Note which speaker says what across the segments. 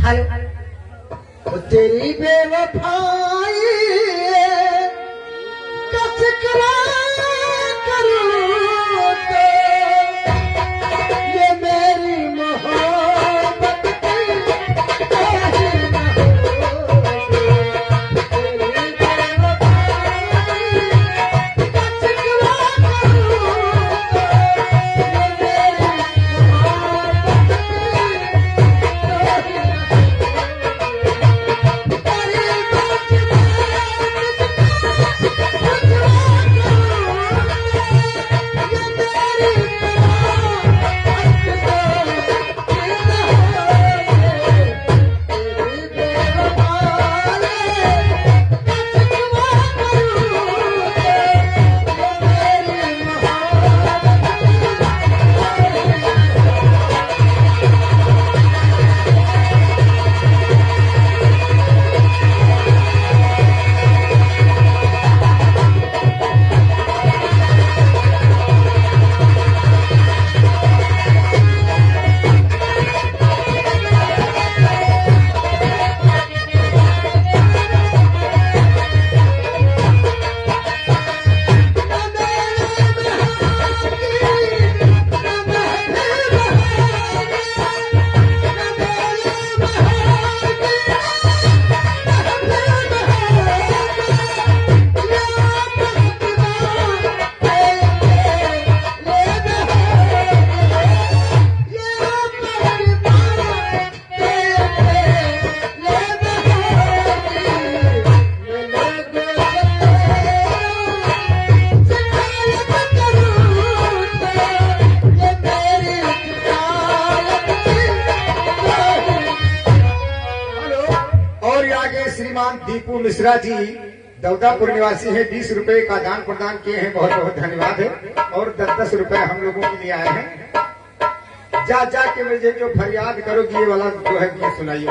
Speaker 1: Hello. तेरी बेवफाई का जिक्र करूं तो ये मेरी मोहब्बत की कहीं न होगी। तेरी बेवफाई का जिक्र करूं तो ये मेरी मोहब्बत की कहीं न श्रीमान दीपू मिश्रा जी दौदापुर निवासी है, 20 रुपए का दान प्रदान किए हैं, बहुत बहुत धन्यवाद है। और 10-10 रुपए हम लोगों के लिए आए हैं। जा जा के मुझे जो फरियाद करोगी ये वाला जो है ये सुनाइए।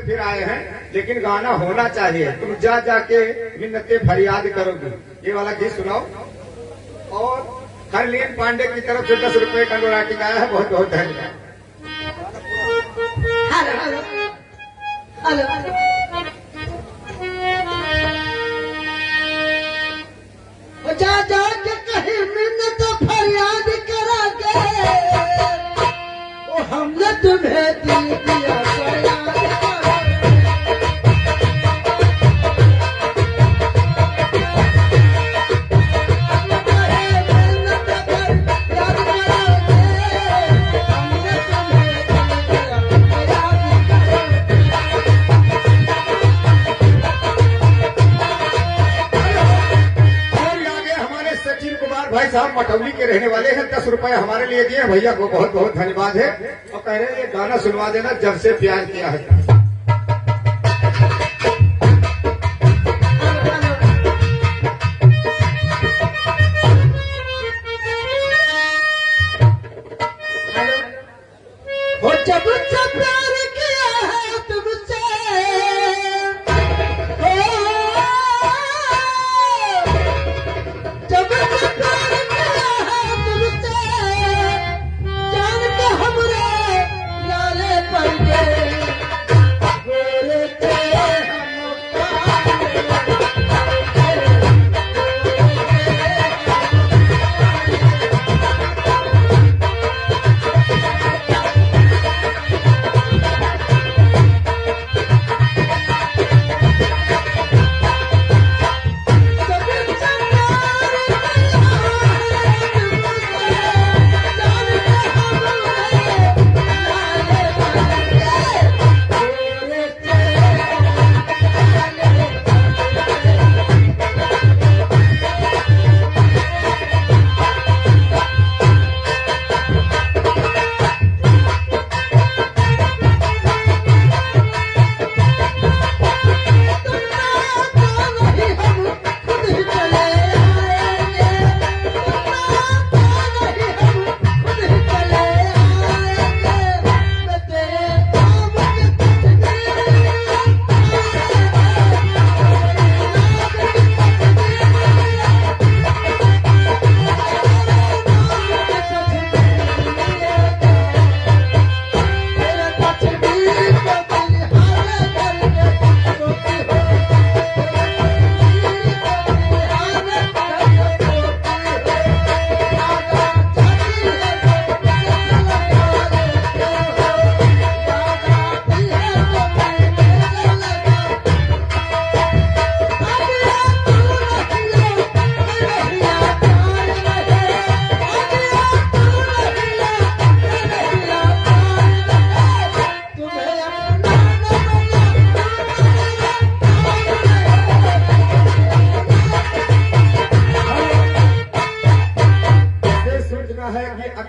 Speaker 1: फिर आए हैं, लेकिन गाना होना चाहिए। तुम जा जाके मिन्नतें फरियाद करोगे, ये वाला गीत सुनाओ। और हरलीन पांडे की तरफ से 10 रुपए का नोराटी आया है, बहुत बहुत धन्यवाद। जा जा के कहीं मिन्नत फरियाद करागे, वो हमने तुम्हें दिल दिया भाई साहब मटौली के रहने वाले हैं, 10 रुपए हमारे लिए दिए। भैया को बहुत बहुत धन्यवाद है। और कह रहे हैं ये गाना सुनवा देना, जब से प्यार किया है।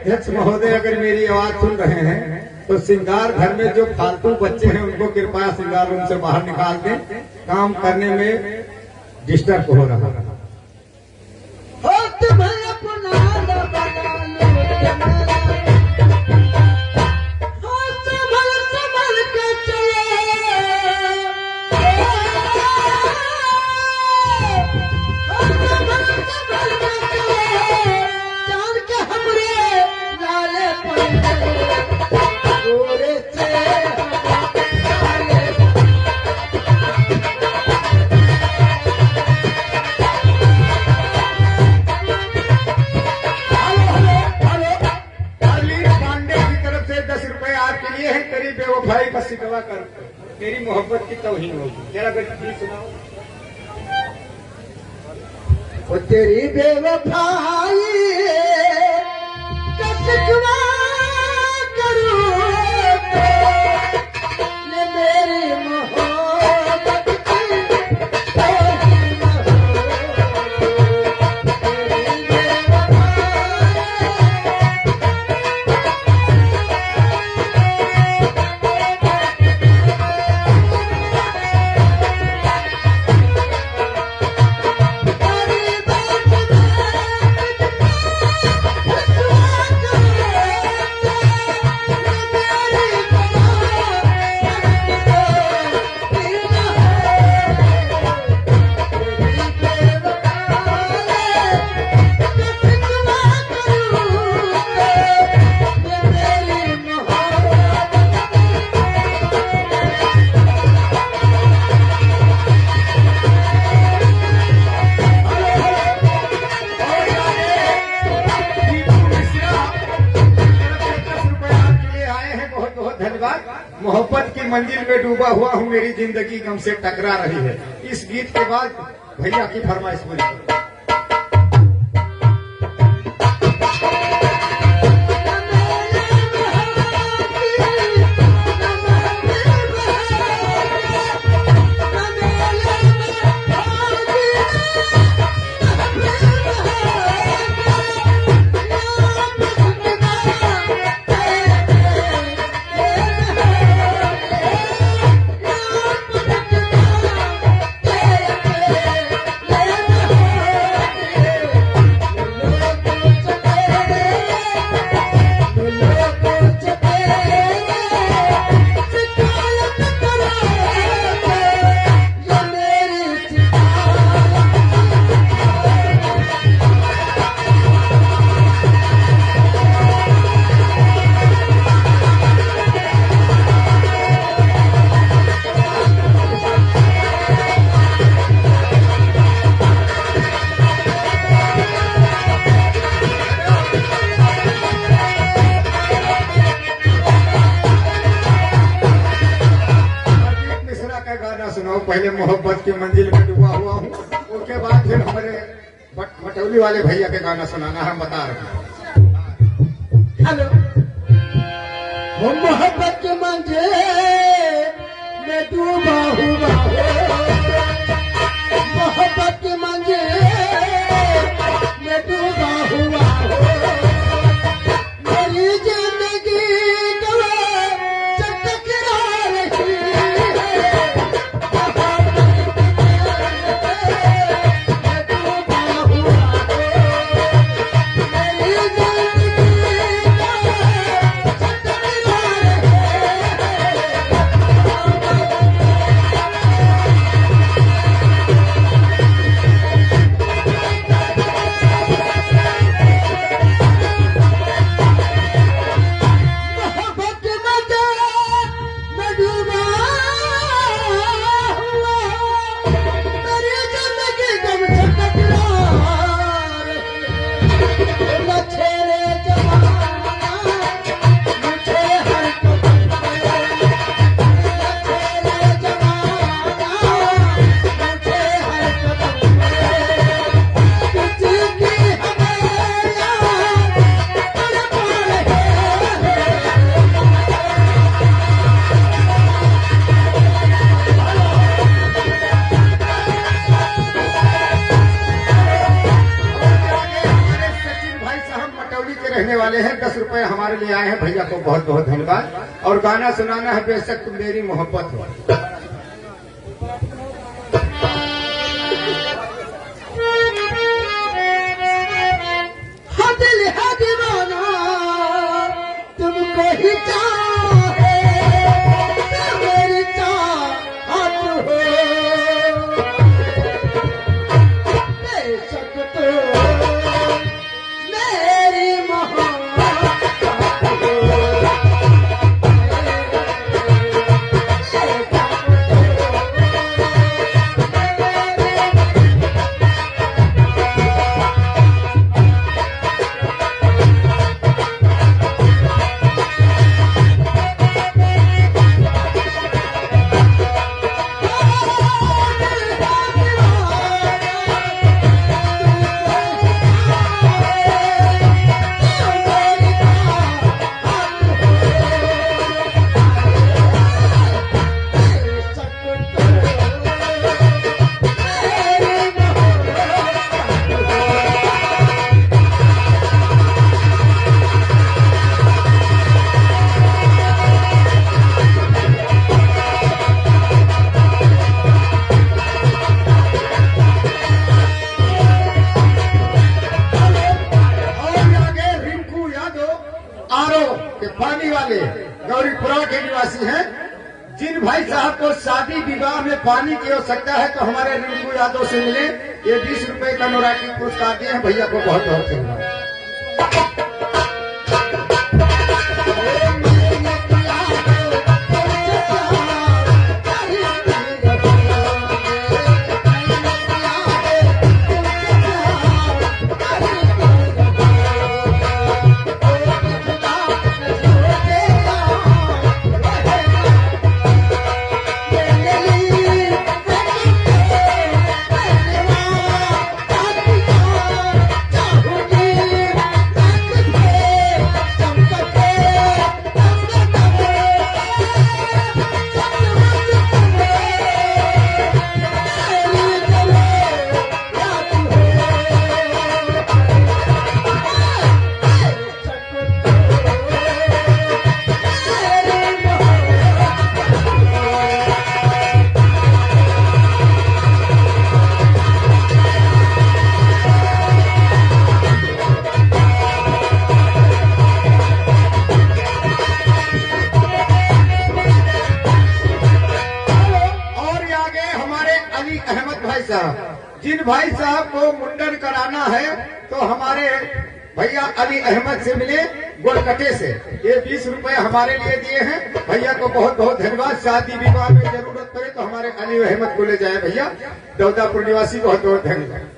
Speaker 1: अध्यक्ष महोदय अगर मेरी आवाज सुन रहे हैं तो श्रृंगार घर में जो फालतू बच्चे हैं उनको कृपया श्रृंगार रूम से बाहर निकाल दें, काम करने में डिस्टर्ब हो रहा है। तेरी बेवफाई का शिकवा कर तेरी मोहब्बत की तौहीन होगी। जरा गीत सुनाओ।
Speaker 2: वो तेरी बेवफाई का शिकवा करूं ने मेरी मोहब्बत की तौहीन
Speaker 1: मोहब्बत की मंजिल में डूबा हुआ हूँ, मेरी जिंदगी गम से टकरा रही है। इस गीत के बाद भैया की फरमाइश पूरी। सुनाओ। पहले मोहब्बत की मंजिल में डूबा हुआ हूँ, उसके बाद फिर हमारे मटौली वाले भैया के गाना सुनाना हम बता रहे हैं।
Speaker 2: हेलो। वो मोहब्बत की मंजिल में डूबा हुआ मोहब्बत की मंजिल में डूबा हुआ मेरी जिंदगी
Speaker 1: हमारे लिए आए हैं, भैया को बहुत बहुत धन्यवाद। और गाना सुनाना है बेशक तुम मेरी मोहब्बत हो।
Speaker 2: हाँ दिल है दीवाना तुमको ही चाहे, मेरी चाहत हो बेशक तो मेरी मोहब्बत हो।
Speaker 1: पानी वाले गौरीपुरा के निवासी हैं। जिन भाई साहब को शादी विवाह में पानी की आवश्यकता है तो हमारे रिंकू यादव से मिले। ये 20 रुपए का नौराकी पुरस्कार दिए हैं, भैया को बहुत बहुत धन्यवाद। जिन भाई साहब को मुंडन कराना है तो हमारे भैया अली अहमद से मिले गोलकटे से। ये 20 रुपए हमारे लिए दिए हैं, भैया को बहुत बहुत धन्यवाद। शादी विवाह में जरूरत पड़े तो हमारे अली अहमद को ले जाए भैया। दौदापुर निवासी बहुत बहुत धन्यवाद।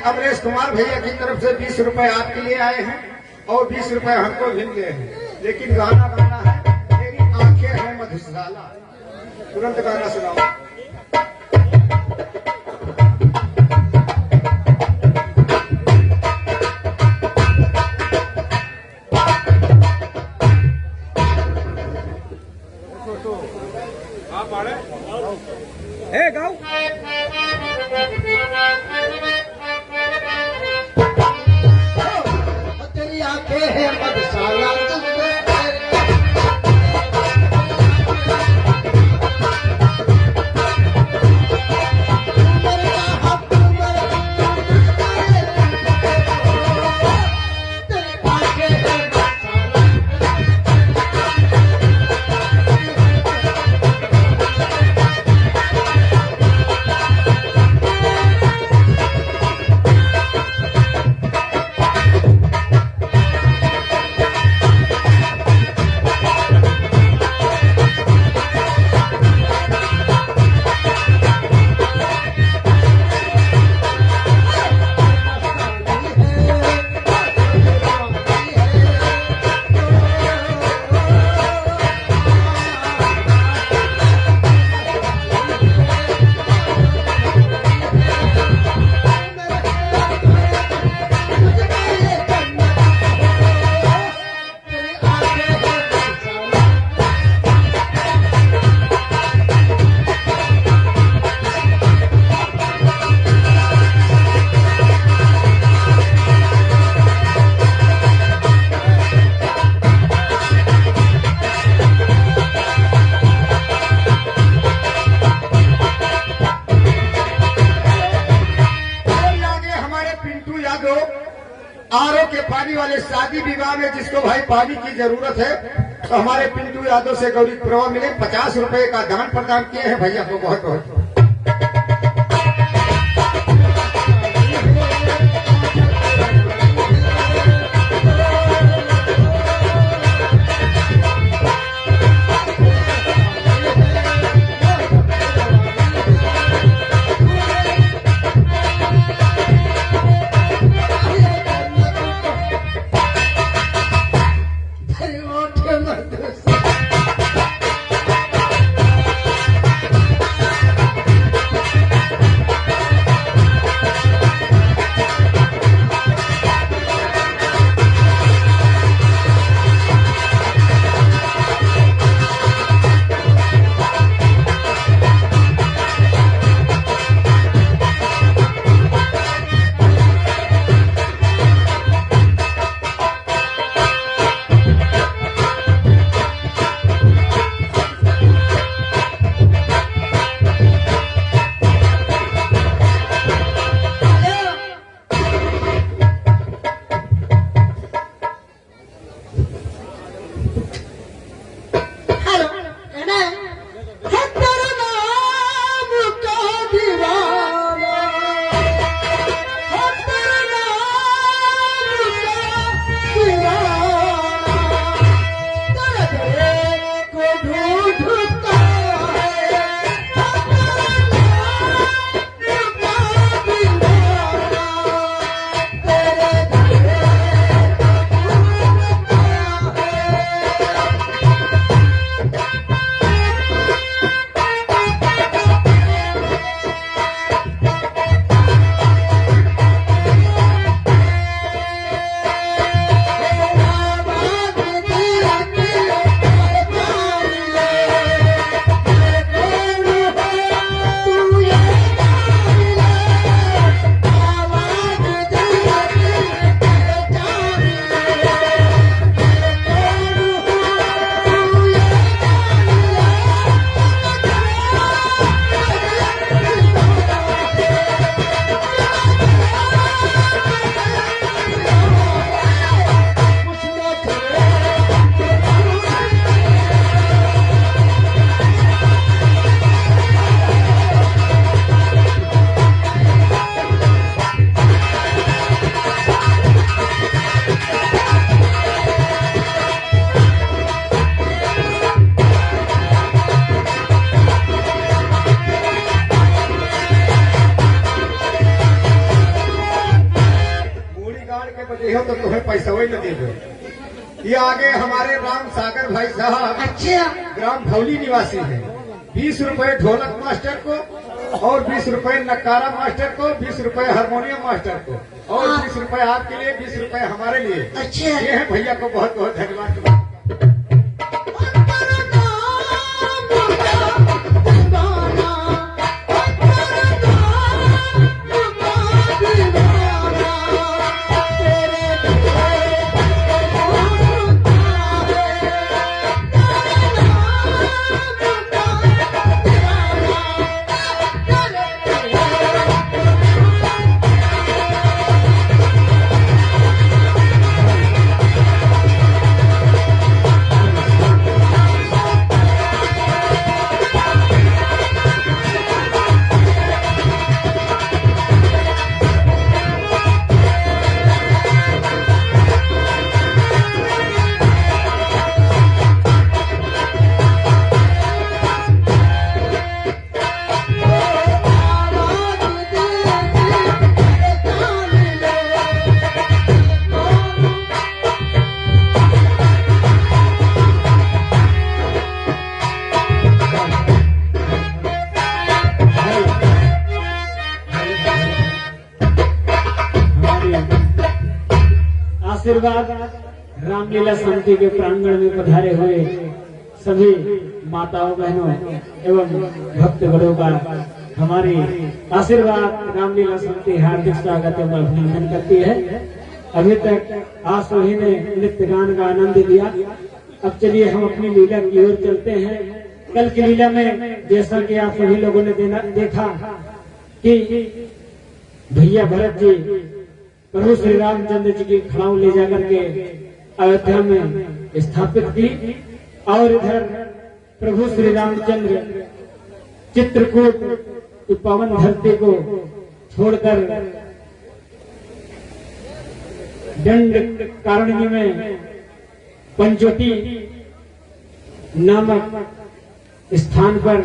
Speaker 1: अमरेश कुमार भैया की तरफ से 20 रुपए आपके लिए आए हैं और 20 रुपए हमको भी मिले हैं। लेकिन गाना गाना है, मेरी आंखें हैं मधुशाला। तुरंत गाना सुनाओ।
Speaker 2: तेरी आंखें हैं मधुशाला।
Speaker 1: के पानी वाले शादी विवाह में जिसको भाई पानी की जरूरत है तो हमारे पिंटू यादव से गौरी प्रभा मिले 50 रुपए का दान प्रदान किए हैं भैया को बहुत बहुत। तो तुम्हें पैसा वही न देंगे। ये आगे हमारे राम सागर भाई साहब
Speaker 2: अच्छा
Speaker 1: ग्राम भौली निवासी हैं। 20 रुपए ढोलक मास्टर को और 20 रुपए नकारा मास्टर को, 20 रुपए हारमोनियम मास्टर को और 20 रुपए आपके लिए, 20 रुपए हमारे लिए।
Speaker 2: अच्छा
Speaker 1: ये है भैया को बहुत बहुत धन्यवाद।
Speaker 3: आशीर्वाद रामलीला समिति के प्रांगण में पधारे हुए सभी माताओं बहनों एवं भक्तगणों का हमारी आशीर्वाद रामलीला समिति हार्दिक स्वागत एवं अभिनंदन करती है। अभी तक आप सभी ने नृत्य गान का आनंद लिया। अब चलिए हम अपनी लीला की ओर चलते हैं। कल की लीला में जैसा कि आप सभी लोगों ने देखा कि भैया भरत जी प्रभु श्री रामचंद्र जी की खड़ाऊ ले जाकर के अयोध्या में स्थापित की और इधर प्रभु श्री रामचंद्र चित्रकूट की पवन धरती को छोड़कर दंड कारण्य में पंचवटी नामक स्थान पर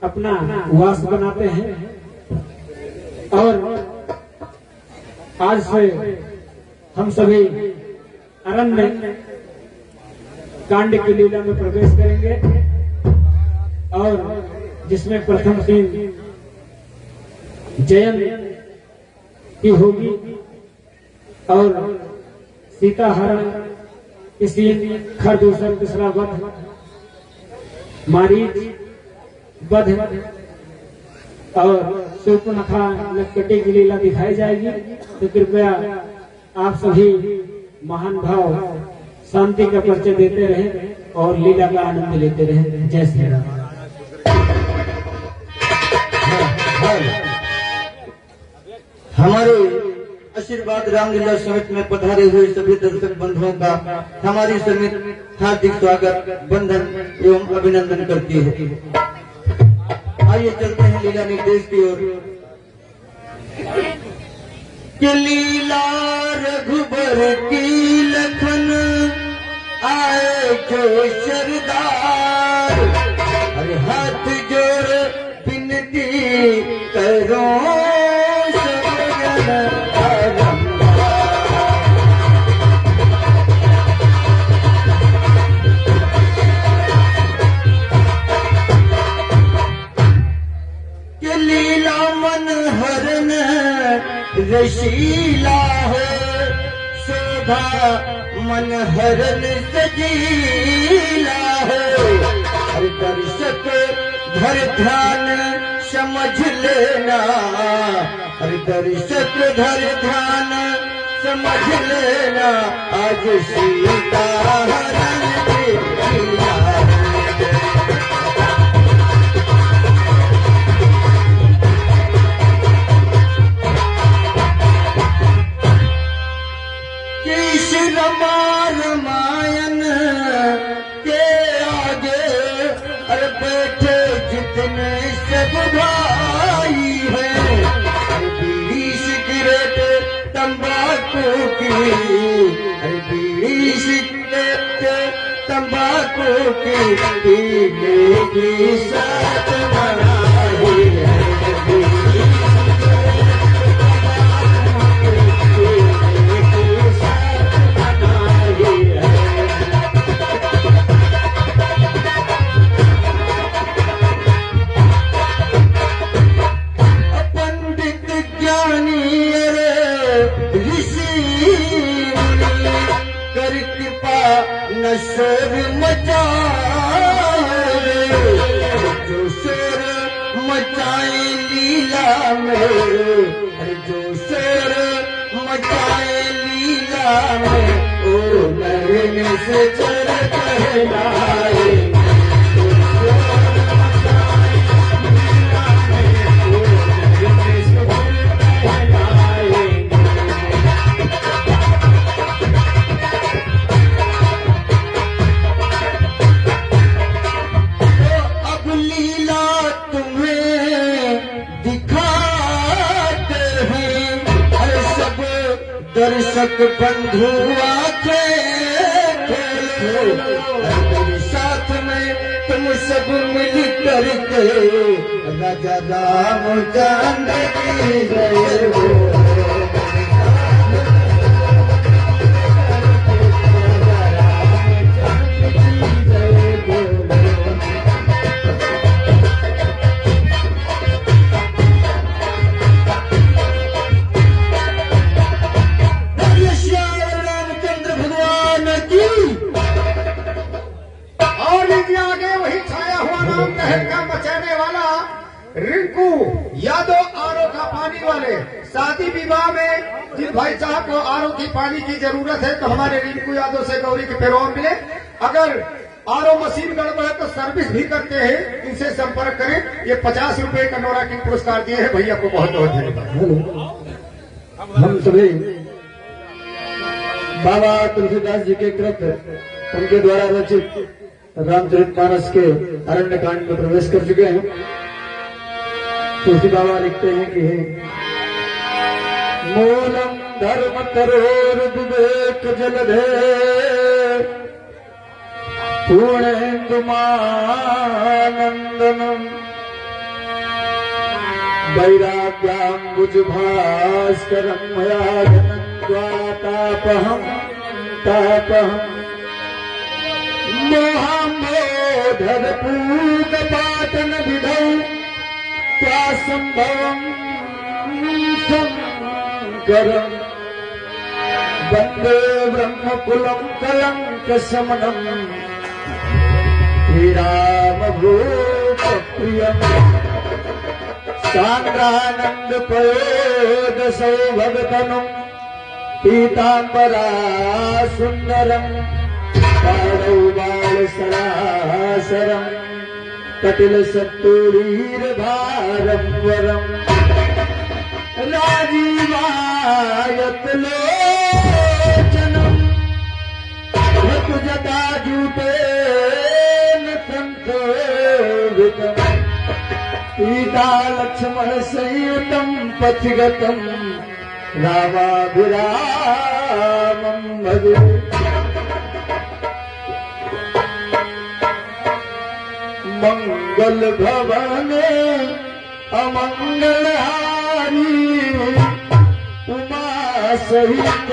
Speaker 3: अपना वास बनाते हैं और आज से हम सभी अरण्य कांड की लीला में प्रवेश करेंगे और जिसमें प्रथम सीन जयंत की होगी और सीता हरण की सीन, खरदूषण, तीसरा वध, मारीच वध और शूर्पणखा लटकटी की लीला दिखाई जाएगी। तो कृपया आप सभी महान भाव शांति का परिचय देते रहे और लीला का आनंद लेते रहे। जय श्री राम।
Speaker 2: हमारे आशीर्वाद रामलीला समिति में पधारे हुए सभी दर्शक बंधुओं का हमारी समिति हार्दिक स्वागत, वंदन एवं अभिनंदन करती है। आइए चलते हैं लीला निर्देश की ओर। कि लीला रघुबर की लखन आए जो सरदार, अरे हाथ जोड़ विनती करो रशीला है, शोभा मन हरन सजीला है। हर दर्शक धर ध्यान समझ लेना, हर दर्शक धर ध्यान समझ लेना, आज सीता हरण की लीला है। रामायण के आगे अरे बैठे जितने सब भाई हैं, बीड़ी सिगरेट तंबाकू की, अरे बीड़ी सिगरेट तंबाकू की पीने की साथ मनाई है। शोर मचाए जो शोर मचाए लीला में, जो शोर मचाए लीला में, ओ नैन से चर कहलाए। दर्शक बंधु आके मेरे साथ में तुम सब मिल करके राजा रामचंद्र की जय हो।
Speaker 1: मचाने वाला रिंकू यादव आरओ का पानी वाले, शादी विवाह में जिन भाई साहब को आरओ की पानी की जरूरत है तो हमारे रिंकू यादव से गौरी के पैरों मिले। अगर आरओ मशीन गड़बड़ है तो सर्विस भी करते हैं, इनसे संपर्क करें। ये 50 रुपए का नौरा की पुरस्कार दिए हैं, भैया को बहुत बहुत धन्यवाद।
Speaker 3: हम सभी बाबा तुलसीदास जी के कृत उनके द्वारा रचित रामचरितमानस के अरण्य कांड में प्रवेश कर चुके हैं। तुलसी बाबा लिखते हैं कि मूलम धर्म तरोर विवेक जलधे पूर्णेन्दुमानंदनम वैराग्याम्बुज भास्करम मया तापहम तापहम मोहामोधर पूग पाटन विधौ क्या संभवम शंकरम वंदे ब्रह्मकुलम कलंक शमनम श्रीराम भूप प्रियम सांद्रानंद पयोद सौभगतनुम पीतांबरा सुंदरम पाणौ बाल सरासरम कटिल सत्तुरीर भारम वरम राजीवायत लोचनम ऋतु जटाजूटे संशोभितम सीता लक्ष्मण संयुतम पथिगतम रामाभिरामं भजे। मंगल भवने अमंगलहारी उमा सहित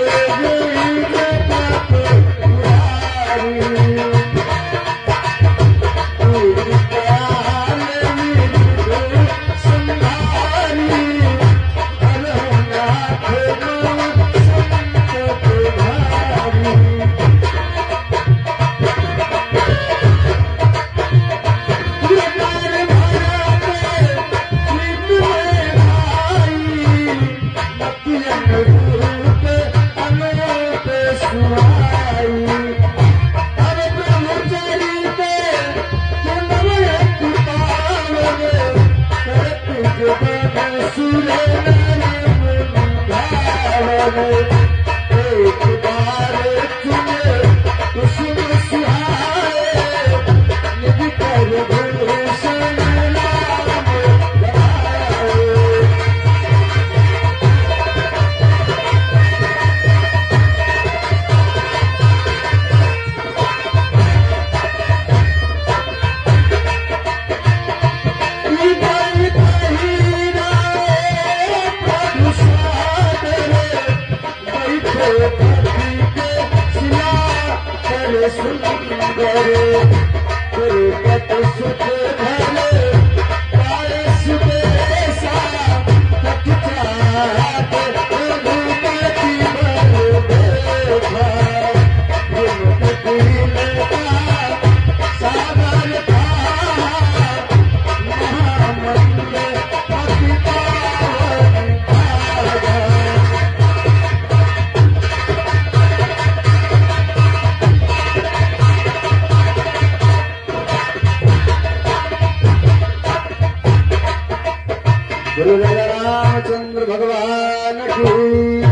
Speaker 3: रामचंद्र भगवान की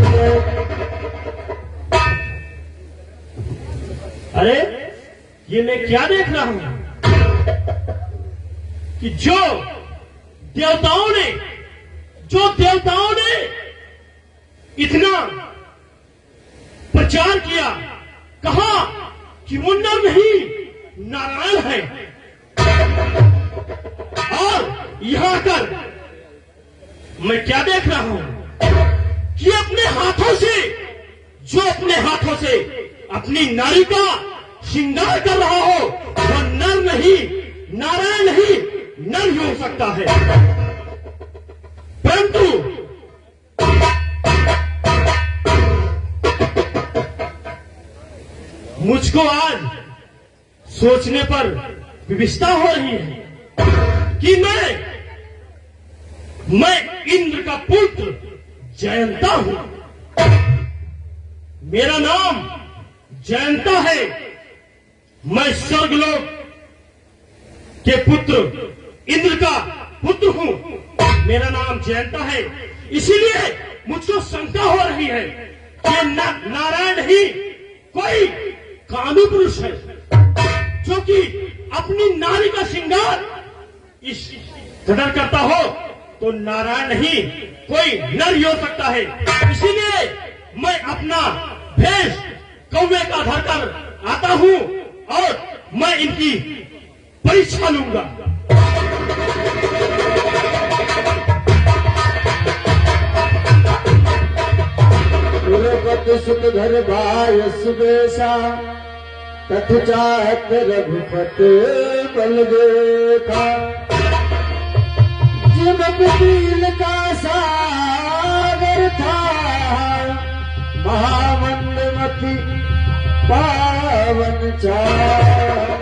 Speaker 3: जय।
Speaker 4: अरे ये मैं क्या देख रहा हूं कि जो देवताओं ने इतना प्रचार किया, कहा कि वो नर नहीं नारायण है, और यहां आकर मैं क्या देख रहा हूं कि अपने हाथों से अपनी नारी का श्रृंगार कर रहा हो, वह नर नहीं नारायण नहीं नर ही हो सकता है। परंतु मुझको आज सोचने पर विविष्टा हो रही है कि मैं इंद्र का पुत्र जयंता हूं। मेरा नाम जयंता है। मैं स्वर्गलोक के पुत्र इंद्र का पुत्र हूं। मेरा नाम जयंता है, इसीलिए मुझको शंका हो रही है कि नारायण ही कोई कामी पुरुष है जो कि अपनी नारी का श्रृंगार इस कदर करता हो, तो नारायण नहीं कोई नर ही हो सकता है। इसीलिए मैं अपना भेष कौवे का धरकर आता हूं और मैं इनकी परीक्षा लूंगा।
Speaker 2: सुत घर भाय सुबेशा कथ चाहत रघुपत बल देखा, जिम पील का सागर था महामंदमती पावन चार।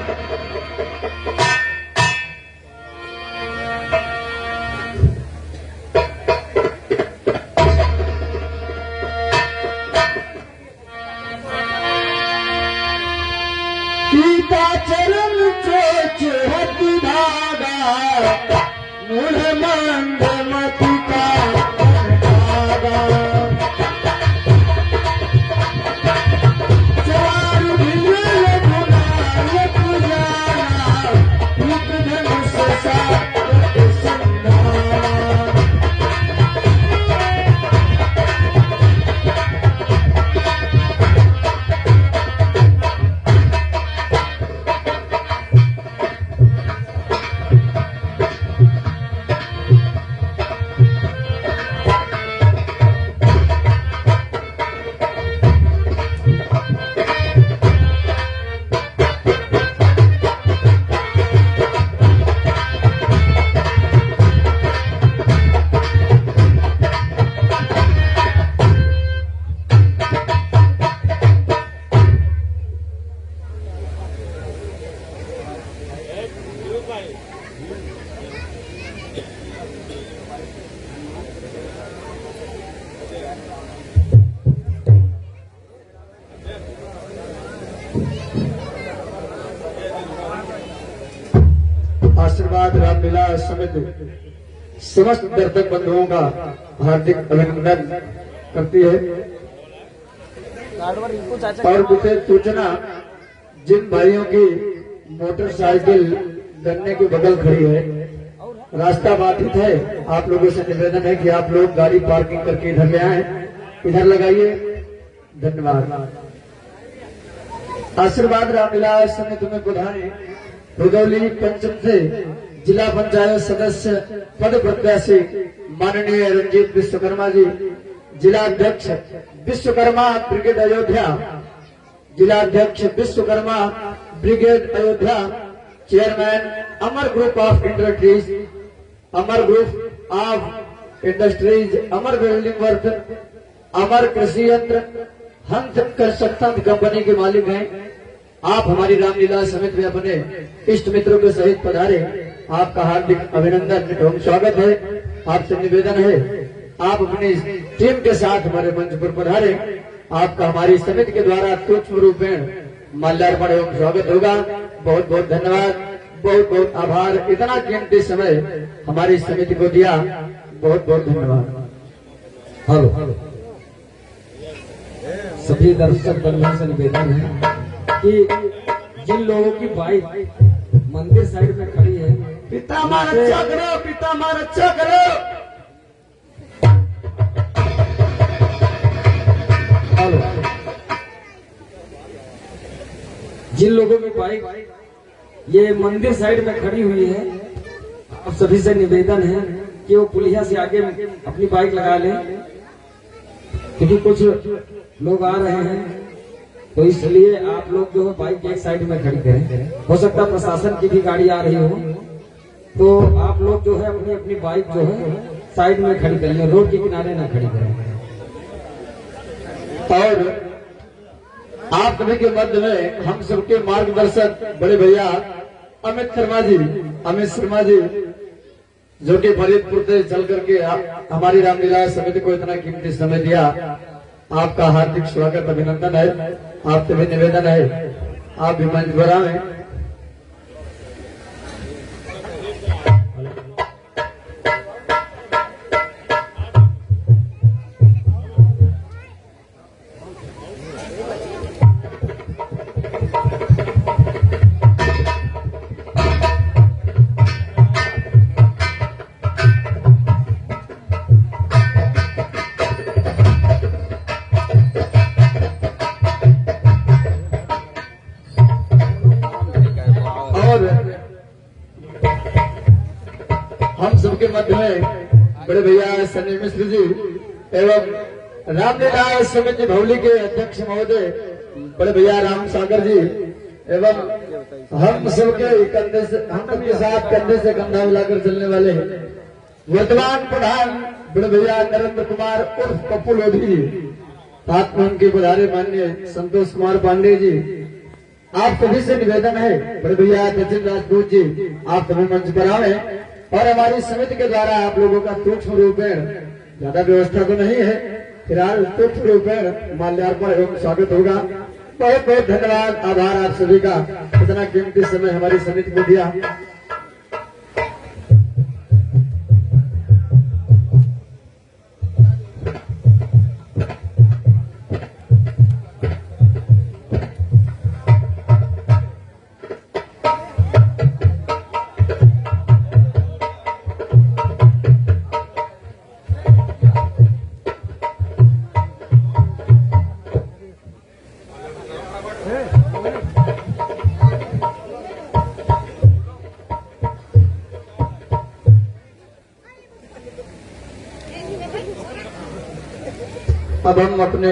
Speaker 2: सीता चरण चोच हत धागा मूढ़ मंदमती का धागा, चारु भिन्न गुनायक जाना रूप धनुष सात संधाना। आशीर्वाद रामलीला समिति समस्त दर्शक बंधुओं का हार्दिक अभिनंदन करती है। और विशेष सूचना, जिन भाइयों की मोटरसाइकिल गन्ने के बगल खड़ी है, रास्ता बाधित है, आप लोगों से निवेदन है कि आप लोग गाड़ी पार्किंग करके इधर ले आए, इधर लगाइए। धन्यवाद। आशीर्वाद रामलीला समिति में पधारे रुदौली पंचम से जिला पंचायत सदस्य पद प्रत्याशी माननीय रंजीत विश्वकर्मा जी, जिला अध्यक्ष विश्वकर्मा ब्रिगेड अयोध्या, जिला अध्यक्ष Vishwakarma brigade Ayodhya, chairman Amar group of industries, Amar group of industries, Amar building work, Amar कृषि यंत्र, हंस कंस्ट्रक्शन कंपनी के मालिक हैं। आप हमारी रामलीला समिति में अपने इष्ट मित्रों के सहित पधारे, आपका हार्दिक अभिनंदन एवं स्वागत है। आपसे निवेदन है आप अपनी टीम के साथ हमारे मंच पर पधारे, आपका हमारी समिति के द्वारा सूक्ष्म रूपेण माल्यार्पण एवं स्वागत होगा। बहुत बहुत धन्यवाद, बहुत बहुत आभार, इतना कीमती समय हमारी समिति को दिया, बहुत बहुत धन्यवाद।
Speaker 3: हेलो, सभी दर्शक बंधुओं से निवेदन है कि जिन लोगों की बाइक मंदिर साइड में खड़ी है,
Speaker 1: पिता मार अच्छा करो, पिता मार अच्छा करो।
Speaker 3: हेलो, जिन लोगों की बाइक ये मंदिर साइड में खड़ी हुई है, आप सभी से निवेदन है कि वो पुलिया से आगे अपनी बाइक लगा लें, क्योंकि कुछ लोग आ रहे हैं, तो इसलिए आप लोग जो है बाइक एक साइड में खड़ी करें। हो सकता है प्रशासन की भी गाड़ी आ रही हो, तो आप लोग जो है अपनी अपनी बाइक जो है साइड में खड़ी करेंगे, रोड के किनारे ना खड़ी करें।
Speaker 2: और आप सभी के मध्य में हम सबके मार्गदर्शक बड़े भैया अमित शर्मा जी, जो कि फरीदपुर से चल करके हमारी रामलीला समिति को इतना कीमती समय दिया, आपका हार्दिक स्वागत अभिनंदन है। आपसे भी निवेदन है आप भी मंच पर आए। हम सबके मध्य में बड़े भैया सनी मिश्र जी एवं रामलीला समिति भौली के अध्यक्ष महोदय बड़े भैया राम सागर जी एवं हम सबके कंधे से हम सबके साथ कंधे से कंधा मिलाकर चलने वाले वर्तमान प्रधान बड़े भैया नरेंद्र कुमार उर्फ पप्पू लोधी जी, साथ में उनके पधारे माननीय संतोष कुमार पांडे जी। आप सभी से निवेदन है बड़े भैया सचिन राजपूत जी आप सभी मंच पर आए और हमारी समिति के द्वारा आप लोगों का सूक्ष्म रूपेण, ज्यादा व्यवस्था तो नहीं है, फिलहाल सूक्ष्म रूपेण माल्यार्पण एवं स्वागत होगा। बहुत बहुत धन्यवाद, आभार आप सभी का, इतना कीमती समय हमारी समिति को दिया। अब हम अपने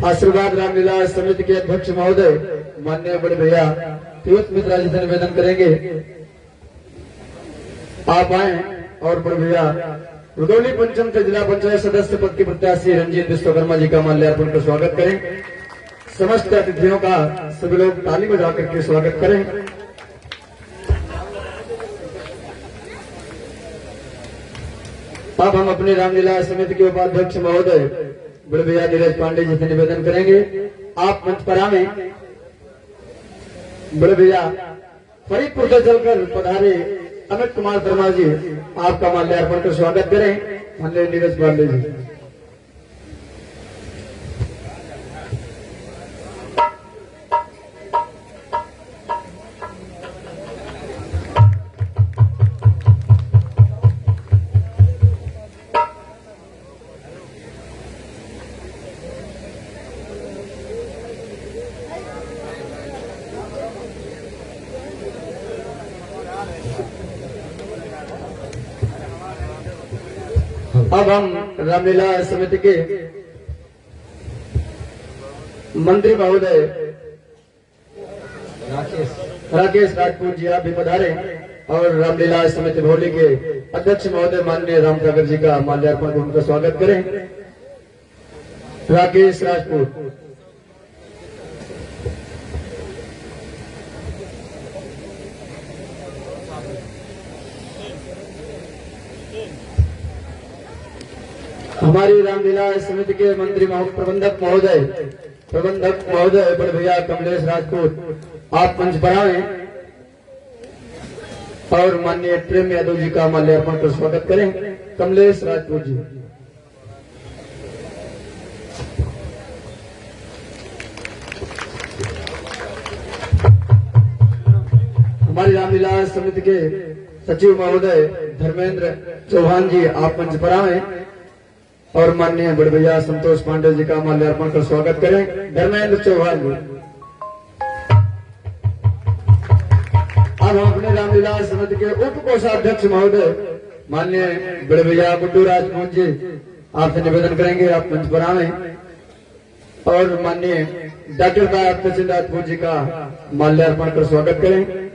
Speaker 2: आशीर्वाद रामलीला समिति के अध्यक्ष महोदय माननीय बड़े भैया पीयूष मिश्रा जी से निवेदन करेंगे आप आए और बड़े भैया रुदौली पंचम से जिला पंचायत सदस्य पद के प्रत्याशी रंजीत विश्वकर्मा जी का माल्यार्पण कर स्वागत करें। समस्त अतिथियों का सभी लोग ताली बजा करके स्वागत करें। अब हम अपने रामलीला समिति के उपाध्यक्ष महोदय बड़े भैया नीरज पांडे जी से निवेदन करेंगे आप मंच पर आवे। बड़े भैया फरीदपुर से चलकर पधारे अमित कुमार शर्मा जी आपका माल्यार्पण कर स्वागत करें माननीय नीरज पांडे जी। अब हम रामलीला समिति के मंत्री महोदय राकेश राजपूत जी आप भी पधारे और रामलीला समिति भौली के अध्यक्ष महोदय माननीय राम सागर जी का माल्यार्पण कर उनका स्वागत करें। राकेश राजपूत। हमारी रामलीला समिति के मंत्री प्रबंधक महोदय बड़े भैया कमलेश राजपूत आप मंच पर आए और माननीय प्रेम यादव जी का माल्यार्पण कर स्वागत करें। कमलेश राजपूत जी। हमारी रामलीला समिति के सचिव महोदय धर्मेंद्र चौहान जी आप मंच पर आए और माननीय बड़े भैया संतोष पांडे जी का माल्यार्पण कर स्वागत करें। धर्मेंद्र चौहान जी। अब हम अपने रामलीला समिति के उप कोषाध्यक्ष महोदय माननीय बड़े भैया गुड्डू राजपूत जी आपसे निवेदन करेंगे आप मंच पर आए और माननीय डॉक्टर साहब सचिन राजपूत जी का माल्यार्पण कर स्वागत करें।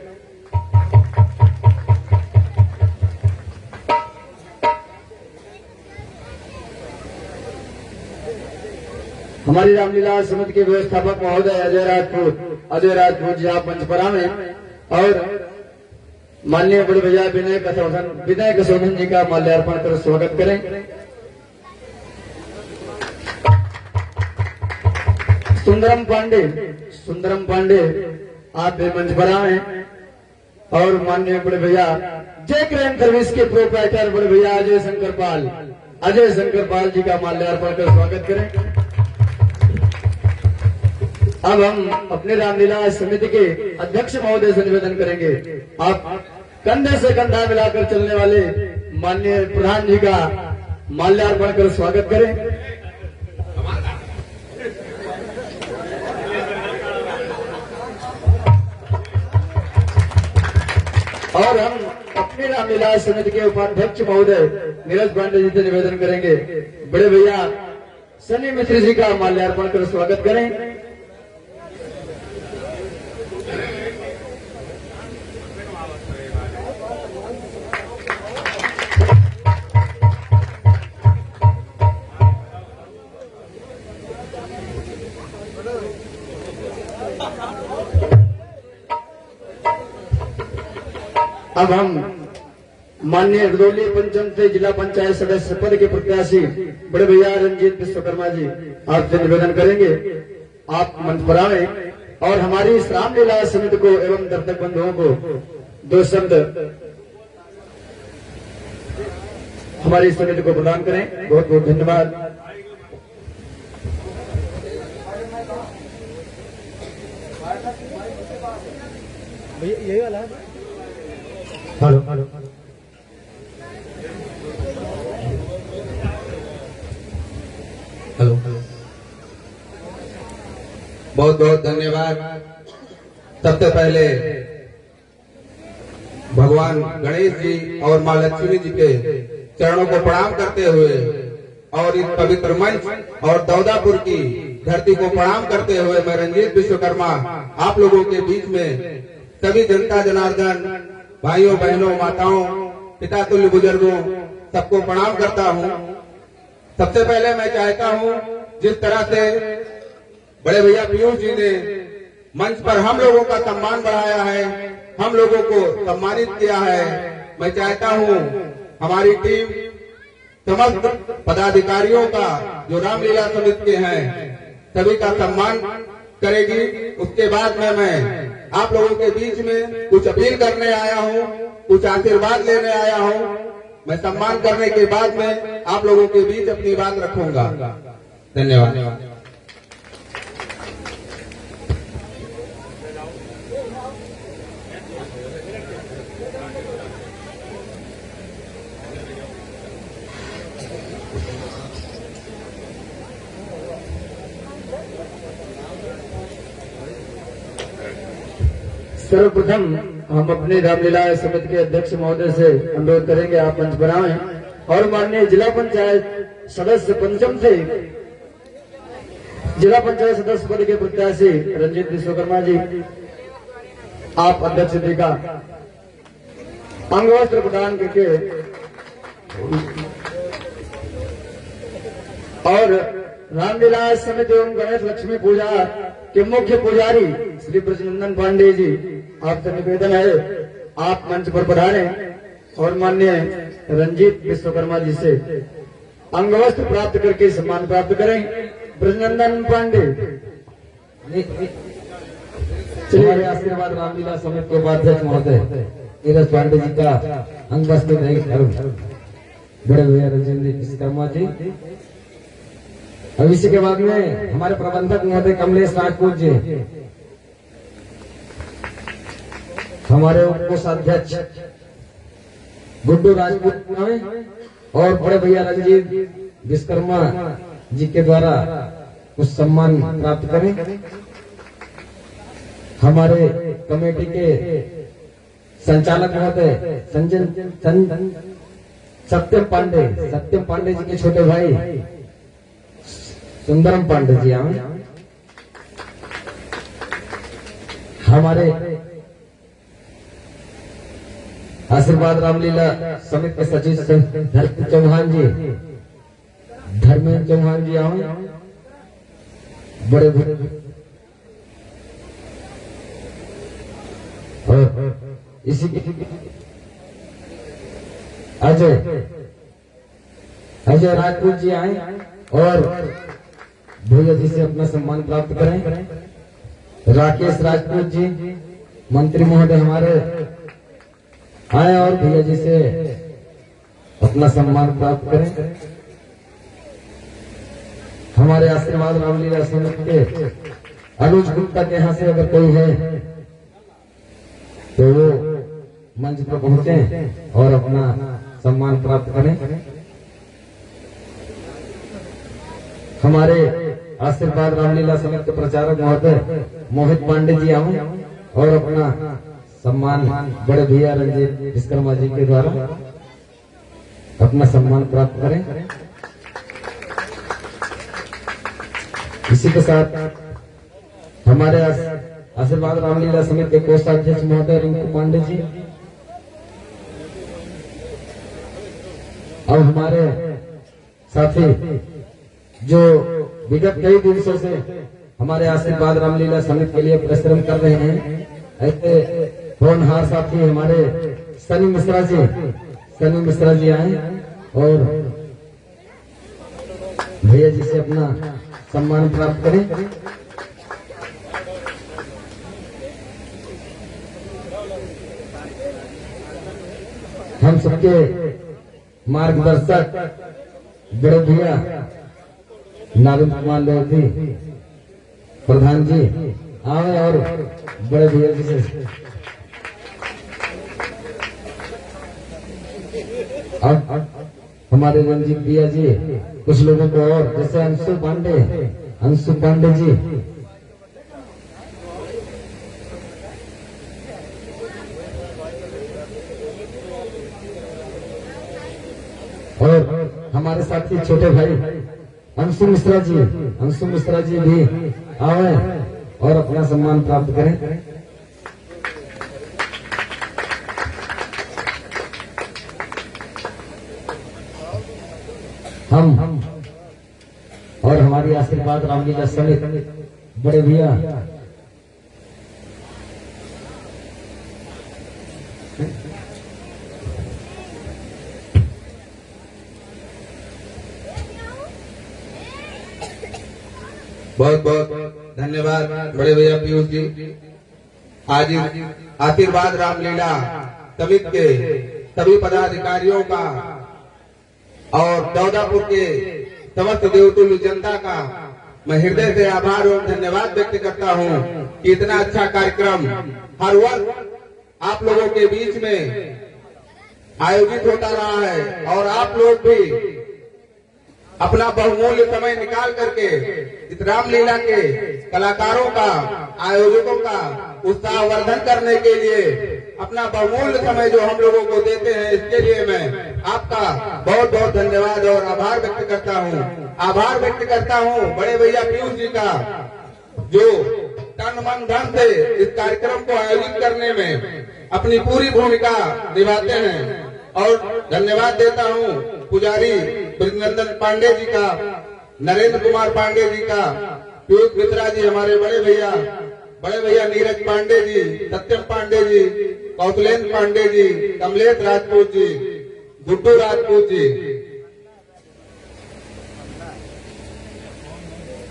Speaker 2: हमारी रामलीला समिति के व्यवस्थापक महोदय अजय राजपूत जी आप मंच पर आए और माननीय बड़े भैया विनय कसोधन जी का माल्यार्पण कर स्वागत करें। सुंदरम पांडे आप भी मंच पर आए और माननीय बड़े भैया जय क्रेन सर्विस के प्रोप्राइटर बड़े भैया अजय शंकर पाल जी का माल्यार्पण कर स्वागत करें। अब हम अपने रामलीला समिति के अध्यक्ष महोदय से निवेदन करेंगे आप कंधे से कंधा मिलाकर चलने वाले माननीय प्रधान जी का माल्यार्पण कर स्वागत करें। और हम अपने रामलीला समिति के उपाध्यक्ष महोदय नीरज पांडे जी से निवेदन करेंगे, बड़े भैया सनी मिश्र जी का माल्यार्पण कर स्वागत करें। अब हम माननीय रदौली पंचम से जिला पंचायत सदस्य पद के प्रत्याशी बड़े भैया रंजीत विश्वकर्मा जी आपसे निवेदन करेंगे, आप मंच पर आए और हमारी इस रामलीला समिति को एवं दर्शक बंधुओं को दो शब्द हमारी समिति को प्रदान करें। बहुत बहुत धन्यवाद।
Speaker 3: यही वाला है।
Speaker 2: हेलो
Speaker 5: हेलो, बहुत बहुत धन्यवाद। सबसे पहले भगवान गणेश जी और माँ लक्ष्मी जी के चरणों को प्रणाम करते हुए और इस पवित्र मंच और दौदापुर की धरती को प्रणाम करते हुए मैं रंजीत विश्वकर्मा आप लोगों के बीच में सभी जनता जनार्दन भाइयों बहनों माताओं पिता तुल्य बुजुर्गों सबको प्रणाम करता हूँ। सबसे पहले मैं चाहता हूँ जिस तरह से बड़े भैया पीयूष जी ने मंच पर हम लोगों का सम्मान बढ़ाया है, हम लोगों को सम्मानित किया है, मैं चाहता हूँ हमारी टीम समस्त पदाधिकारियों का जो रामलीला समिति के हैं सभी का सम्मान करेगी। उसके बाद में मैं आप लोगों के बीच में कुछ अपील करने आया हूँ, कुछ आशीर्वाद लेने आया हूँ। मैं सम्मान करने के बाद में आप लोगों के बीच अपनी बात रखूंगा। धन्यवाद।
Speaker 2: सर्वप्रथम हम अपने रामलीला समिति के अध्यक्ष महोदय से अनुरोध करेंगे, आप मंच पर आएं और माननीय जिला पंचायत सदस्य पंचम से जिला पंचायत सदस्य पद के प्रत्याशी रंजीत विश्वकर्मा जी आप अध्यक्ष जी का अंगवस्त्र प्रदान करके और रामलीला समिति एवं गणेश लक्ष्मी पूजा के मुख्य पुजारी श्री ब्रजनंदन पांडे जी आपसे निवेदन है आप मंच पर पधारें और माननीय रंजीत विश्वकर्मा जी से अंगवस्त्र प्राप्त करके सम्मान प्राप्त करें। ब्रजनंदन पांडे
Speaker 5: हमारे आशीर्वाद रामलीला समिति के उपाध्यक्ष महोदय नीरज पांडे जी का अंगवस्त्र बड़े भैया रंजीत विश्वकर्मा जी। अब इसी के बाद में हमारे प्रबंधक महोदय कमलेश राजपूत जी, हमारे कोषाध्यक्ष गुड्डू राजपूत और बड़े भैया रंजीत विश्वकर्मा जी के द्वारा कुछ सम्मान प्राप्त करें। हमारे कमेटी के संचालक महोदय सत्यम पांडे जी के छोटे भाई सुंदरम पांडे जी हमारे आशीर्वाद रामलीला समिति के सचिव धर्मेंद्र चौहान जी आओ बड़े और इसी अजय राजपूत जी आए और भैया जी से अपना सम्मान प्राप्त करें। राकेश राजपूत जी मंत्री महोदय हमारे आए और भैया जी से अपना सम्मान प्राप्त करें। हमारे आशीर्वाद रामलीला समिति के अनुज गुप्ता के यहाँ से अगर कोई है तो वो मंच पर पहुंचे और अपना सम्मान प्राप्त करें। हमारे आशीर्वाद रामलीला समिति के प्रचारक महोदय मोहित पांडे जी आए और अपना
Speaker 6: सम्मान बड़े भैया रंजीत विश्वकर्मा जी के द्वारा अपना सम्मान प्राप्त करें। इसी के साथ हमारे आशीर्वाद रामलीला समिति के कोषाध्यक्ष महोदय रिंकू पांडे जी और हमारे साथी जो विगत कई दिवसों से हमारे आशीर्वाद रामलीला समिति के लिए परिश्रम कर रहे हैं, ऐसे होनहार साथी हमारे सनी मिश्रा जी आए और भैया जी से अपना सम्मान प्राप्त करें। हम सबके मार्गदर्शक बड़े भैया नारायण कुमार लोधी प्रधान जी आए और बड़े भैया जी से अब हमारे रंजीत भैया जी कुछ लोगों को और जैसे अंशु पांडे जी और हमारे साथी छोटे भाई अंशु मिश्रा जी भी आए और अपना सम्मान प्राप्त करें। हम और हमारी आशीर्वाद रामलीला समिति बड़े भैया
Speaker 5: बहुत बहुत धन्यवाद बड़े भैया पीयूष जी। आज इस आशीर्वाद रामलीला समिति के सभी पदाधिकारियों का और दौदापुर के समस्त देवतुल्य जनता का मैं हृदय से आभार और धन्यवाद व्यक्त करता हूं कि इतना अच्छा कार्यक्रम हर वर्ष आप लोगों के बीच में आयोजित होता रहा है और आप लोग भी अपना बहुमूल्य समय निकाल करके इस रामलीला के कलाकारों का, आयोजकों का उत्साहवर्धन करने के लिए अपना बहुमूल्य समय जो हम लोगों को देते हैं, इसके लिए मैं आपका बहुत बहुत धन्यवाद और आभार व्यक्त करता हूं बड़े भैया पीयूष जी का, जो तन मन धन से इस कार्यक्रम को आयोजित करने में अपनी पूरी भूमिका निभाते हैं। और धन्यवाद देता हूं पुजारी ब्रजनंदन पांडे जी का, नरेंद्र कुमार पांडे जी का, पीयूष मिश्रा जी, हमारे बड़े भैया नीरज पांडे जी, सत्यम पांडे जी, कौशलेंद्र पांडे जी, कमलेश राजपूत जी, गुड्डू राजपूत जी,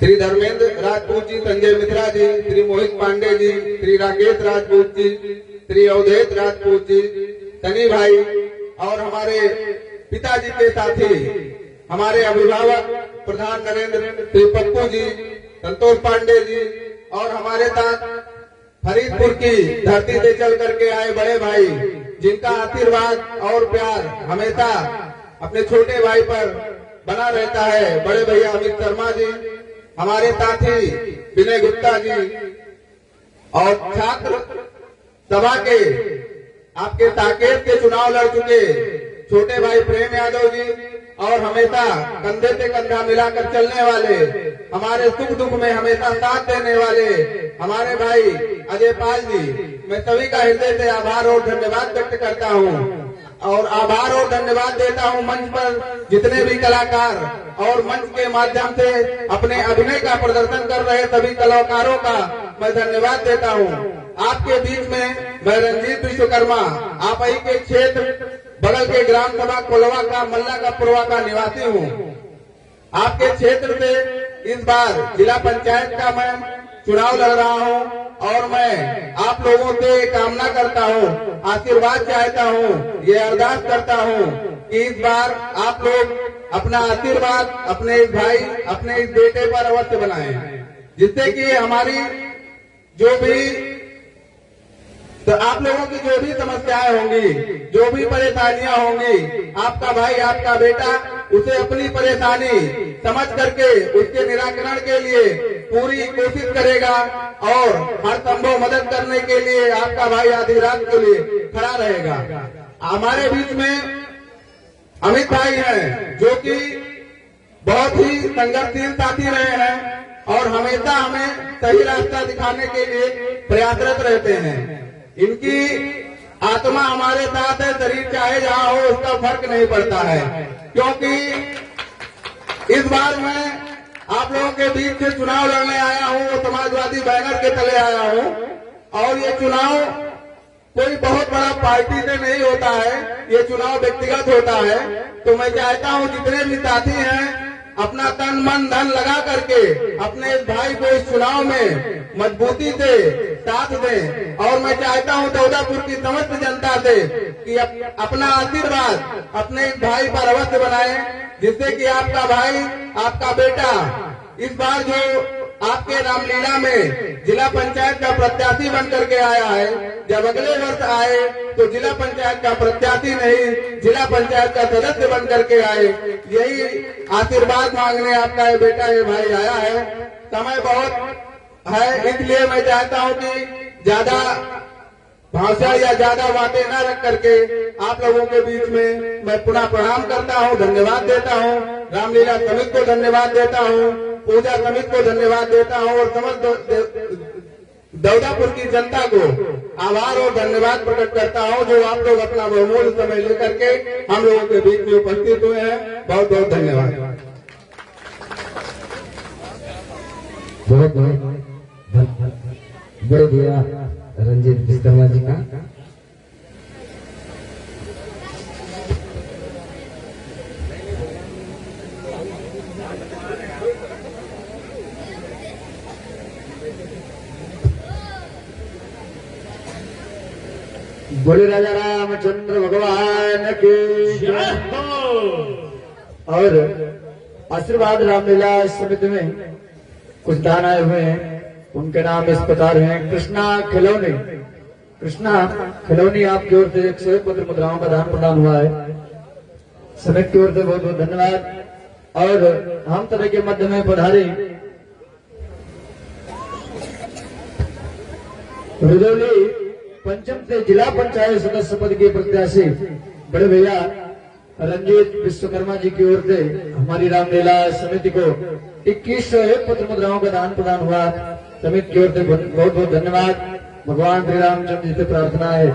Speaker 5: श्री धर्मेंद्र राजपूत जी, संजय मिश्रा जी, श्री मोहित पांडे जी, श्री राकेश राजपूत जी, श्री अवधेश राजपूत जी, सनी भाई और हमारे पिताजी के साथी हमारे अभिभावक प्रधान नरेंद्र, श्री पप्पू जी, संतोष पांडे जी और हमारे साथ फरीदपुर की धरती से चल करके आए बड़े भाई, जिनका आशीर्वाद और प्यार हमेशा अपने छोटे भाई पर बना रहता है, बड़े भैया अमित शर्मा जी, हमारे साथी विनय गुप्ता जी और छात्र सभा के आपके साकेत के चुनाव लड़ चुके छोटे भाई प्रेम यादव जी और हमेशा कंधे से कंधा मिलाकर चलने वाले, हमारे सुख दुख में हमेशा साथ देने वाले हमारे भाई अजय पाल जी, मैं सभी का हृदय से आभार और धन्यवाद व्यक्त करता हूं और आभार और धन्यवाद देता हूं मंच पर जितने भी कलाकार और मंच के माध्यम से अपने अभिनय का प्रदर्शन कर रहे सभी कलाकारों का मैं धन्यवाद देता हूं। आपके बीच में मैं रंजीत विश्वकर्मा, आप ही के क्षेत्र बगल के ग्राम सभा कोलवा का मल्ला का पुरवा का निवासी हूँ। आपके क्षेत्र से इस बार जिला पंचायत का मैं चुनाव लड़ रहा हूँ और मैं आप लोगों से कामना करता हूँ, आशीर्वाद चाहता हूँ, ये अरदास करता हूँ कि इस बार आप लोग अपना आशीर्वाद अपने इस भाई, अपने इस बेटे पर अवश्य बनाएं, जिससे कि हमारी जो भी तो आप लोगों की जो भी समस्याएं होंगी, जो भी परेशानियां होंगी, आपका भाई, आपका बेटा उसे अपनी परेशानी समझ करके उसके निराकरण के लिए पूरी कोशिश करेगा और हर संभव मदद करने के लिए आपका भाई आधी रात के लिए खड़ा रहेगा। हमारे बीच में अमित भाई हैं जो कि बहुत ही संघर्षशील साथी रहे हैं और हमेशा हमें सही रास्ता दिखाने के लिए प्रयासरत रहते हैं। इनकी आत्मा हमारे साथ है, शरीर चाहे जहां हो उसका फर्क नहीं पड़ता है, क्योंकि इस बार मैं आप लोगों के बीच से चुनाव लड़ने आया हूं, वो समाजवादी बैनर के तले आया हूं और ये चुनाव कोई बहुत बड़ा पार्टी से नहीं होता है, ये चुनाव व्यक्तिगत होता है। तो मैं चाहता हूं जितने भी साथी हैं अपना तन मन धन लगा करके अपने इस भाई को इस चुनाव में मजबूती से साथ दें और मैं चाहता हूं दौदापुर की समस्त जनता से कि अपना आशीर्वाद अपने इस भाई पर अवश्य बनाएं, जिससे कि आपका भाई आपका बेटा इस बार जो आपके रामलीला में जिला पंचायत का प्रत्याशी बन करके आया है, जब अगले वर्ष आए तो जिला पंचायत का प्रत्याशी नहीं जिला पंचायत का सदस्य बन करके आए। यही आशीर्वाद मांगने आपका ये बेटा ये भाई आया है। समय बहुत है, इसलिए मैं चाहता हूं कि ज्यादा भाषा या ज्यादा बातें न रख करके आप लोगों के बीच में मैं पुनः प्रणाम करता हूं, धन्यवाद देता हूं, रामलीला समिति को धन्यवाद देता हूं, पूजा समिति को धन्यवाद देता हूं और समस्त दौदापुर की जनता को आभार और धन्यवाद प्रकट करता हूं जो आप लोग अपना बहुमूल्य समय लेकर के हम लोगों के बीच में उपस्थित हुए हैं। बहुत बहुत धन्यवाद।
Speaker 6: बहुत बहुत बड़े भैया रंजीत विश्वकर्मा जी का बोले राजा रामचंद्र भगवान के
Speaker 4: जय हो।
Speaker 6: और आशीर्वाद रामलीला समिति में कुछ दान आए हुए हैं, उनके नाम इस प्रकार हैं। कृष्णा खिलौनी, कृष्णा खिलौनी आपकी ओर से 101 पत्र मुद्राओं का दान प्रदान हुआ है, समिति की ओर से बहुत बहुत धन्यवाद। और हम सभी के मध्य में पधारी रुदौली पंचम से जिला पंचायत सदस्य पद के प्रत्याशी बड़े भैया रंजीत विश्वकर्मा जी की ओर से हमारी रामलीला समिति को 2101 पत्र मुद्राओं का दान प्रदान हुआ। समिति की ओर से बहुत बहुत धन्यवाद। भगवान श्री रामचंद्र जी से प्रार्थना है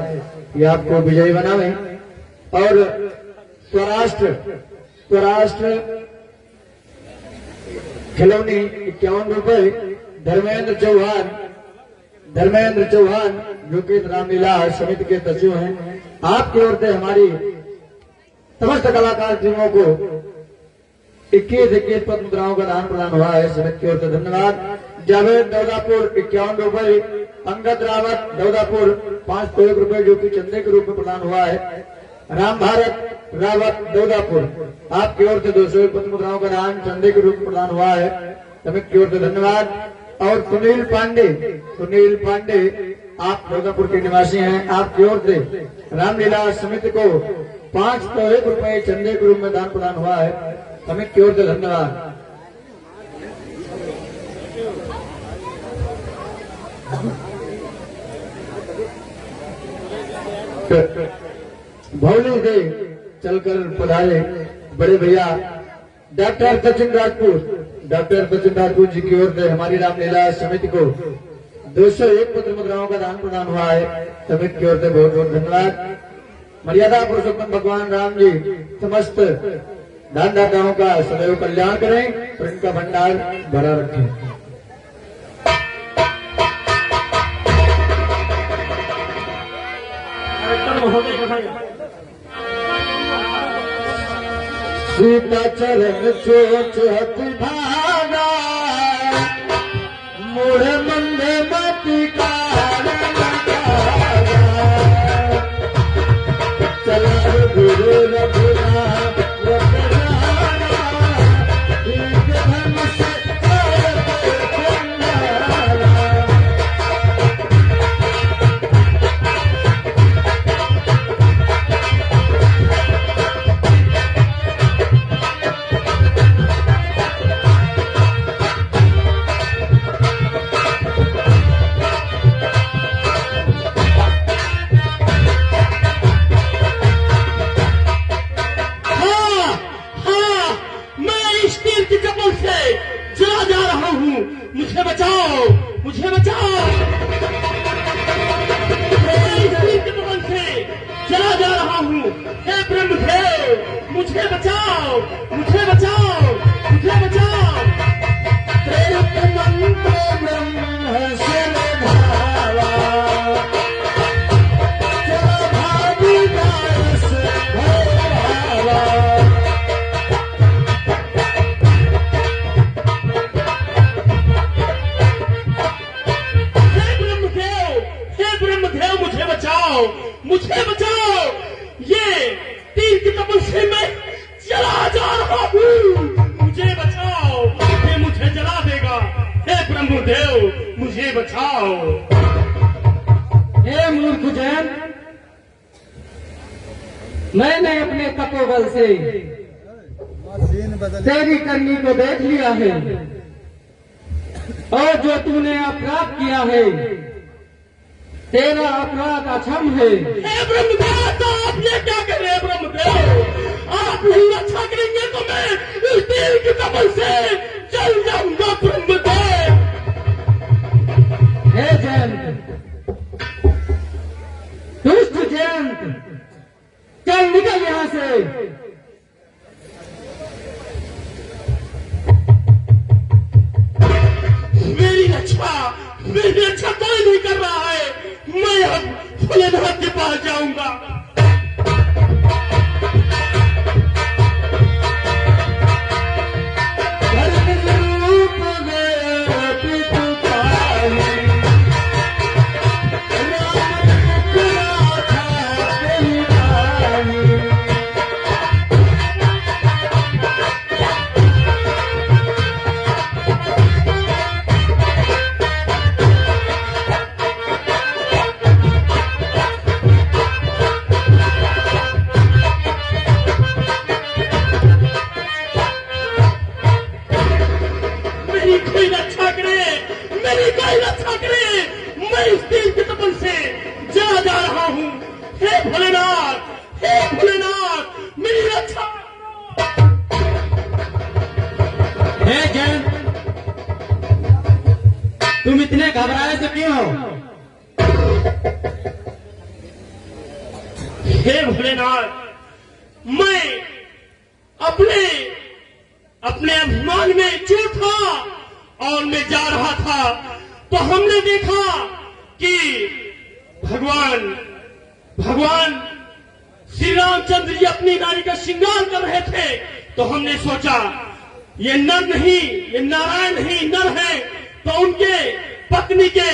Speaker 6: कि आपको विजयी बनावे। और स्वराष्ट्र खिलौनी 51 रुपए धर्मेंद्र चौहान जो कि रामलीला समिति के सचिव हैं, आपकी ओर से हमारी समस्त कलाकार टीमों को 21 पद मुद्राओं का दान प्रदान हुआ है, समिति की ओर से धन्यवाद। जावेद दौदापुर 51 रुपए, अंगद रावत दौदापुर 501 रुपए जो कि चंदे के रूप में प्रदान हुआ है। राम भारत रावत दौदापुर आपकी ओर से 201 पद मुद्राओं का दान चंदे के रूप में प्रदान हुआ है, समिति की ओर से धन्यवाद। और सुनील पांडे आप दौदापुर के निवासी हैं, आपकी ओर से रामलीला समिति को 501 रुपए चंदे के रूप में दान प्रदान हुआ है, समिति की ओर से धन्यवाद। भौली से चलकर पधारे बड़े भैया डॉक्टर सचिन राजपूत जी की ओर से हमारी रामलीला समिति को 201 पत्र मुद्राओं का दान प्रदान हुआ है, समिति की ओर से बहुत बहुत धन्यवाद। मर्यादा पुरुषोत्तम भगवान राम जी समस्त दानदाताओं का सदैव कल्याण करें और इनका भंडार भरा रखें। सीता चरण सोच अति भागा मोड़ मंदे मति का चला गुरु रघुनाथ
Speaker 4: मुझे बचाओ, मुझे बचाओ, मुझे बचाओ।
Speaker 2: प्रेरित मंत्र ब्रह्म से भावा, चलो भागी दास भैरवा।
Speaker 4: हे ब्रह्मदेव, मुझे बचाओ, मुझे बचाओ। ये तीर की तपन से मैं जला जा रहा हूँ, मुझे बचाओ, ये मुझे जला देगा। हे ब्रह्मदेव, मुझे बचाओ।
Speaker 3: हे मूर्ख जैन, मैंने अपने तपोबल से तेरी करनी को देख लिया है, और जो तूने अपराध किया है, तेरा अपराध अक्षम है।
Speaker 4: हे ब्रह्मदेव, तो आप ये क्या कर रहे हैं ब्रह्मदेव? आप नहीं रक्षा करेंगे तो मैं इस तीर की तपन से जल जाऊंगा ब्रह्मदेव।
Speaker 3: हे जयंत, दुष्ट जयंत, चल निकल यहाँ से।
Speaker 4: मेरी रक्षा कोई नहीं कर रहा है। मैं अब भोलेनाथ के पास जाऊंगा।
Speaker 2: रूप गया पितुकारी, राम था कल्याणी।
Speaker 4: मेरी कोई रक्षा करे, मेरी कोई रक्षा करे। मैं इस तीर की तपन से जला जा रहा हूँ। हे भोलेनाथ, हे भोलेनाथ, मेरी रक्षा।
Speaker 3: हे जैन, तुम इतने घबराए से क्यों हो?
Speaker 4: हे भोलेनाथ, मैं अपने अभिमान में चूर था और मैं जा रहा था, तो हमने देखा कि भगवान श्री रामचंद्र जी अपनी नारी का श्रृंगार कर रहे थे। तो हमने सोचा ये नर नहीं, ये नारायण नहीं, नर है। तो उनके पत्नी के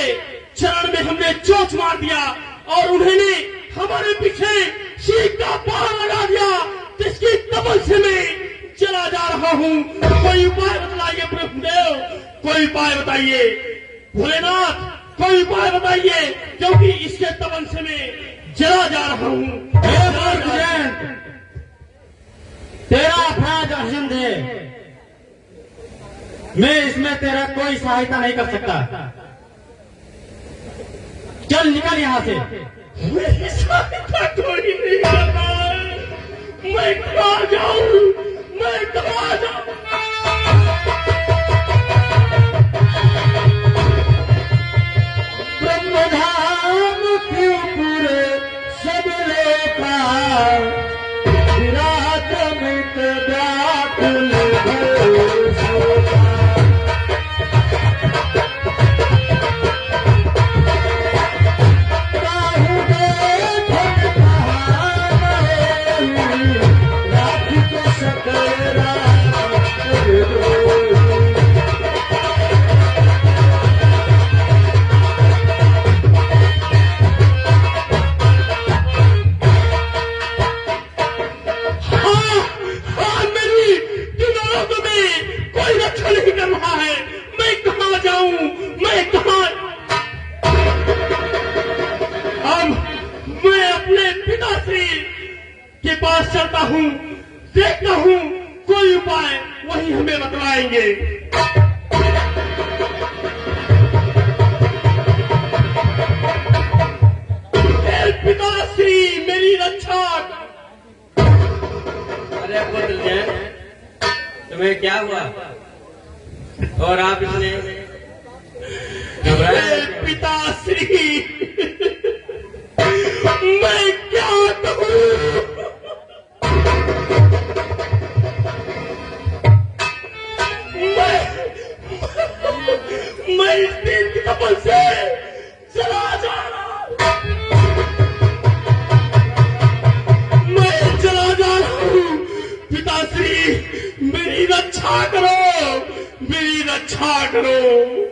Speaker 4: चरण में हमने चोट मार दिया और उन्होंने हमारे पीछे शीख का पहाड़ लगा दिया, जिसकी तपन से मैं चला जा रहा हूँ। कोई उपाय बताइए ब्रह्मदेव, कोई उपाय बताइए। भोलेनाथ, कोई उपाय बताइए, क्योंकि इसके तपन से मैं चला जा रहा हूँ।
Speaker 3: हे मूर्ख जैन, तेरा अपराध अक्षम है, मैं इसमें तेरा कोई सहायता नहीं कर सकता। चल निकल यहाँ से।
Speaker 4: मेरी सहायता कोई नहीं करता है। मैं कहाँ जाऊँ, मैं कहाँ जाऊँ?
Speaker 2: ब्रह्मधाम त्रिपुर सब लेखा, विराट मित व्याकुल भय सोचा। काहू देखत कहाँ गए, राख के सकल राम दोई।
Speaker 4: हाँ, मेरी दिमाग में कोई रक्षा नहीं कर रहा है। मैं कहाँ जाऊँ, मैं कहाँ? अब मैं अपने पिताश्री के पास चलता हूँ, देखता हूँ कोई उपाय वही हमें बतलाएंगे। हे पिताश्री, मेरी रक्षा।
Speaker 7: अरे पुत्र जैन, तुम्हें क्या हुआ और आप इतने घबराए?
Speaker 4: हे पिताश्री, मैं क्या कहूँ? रक्षा करो।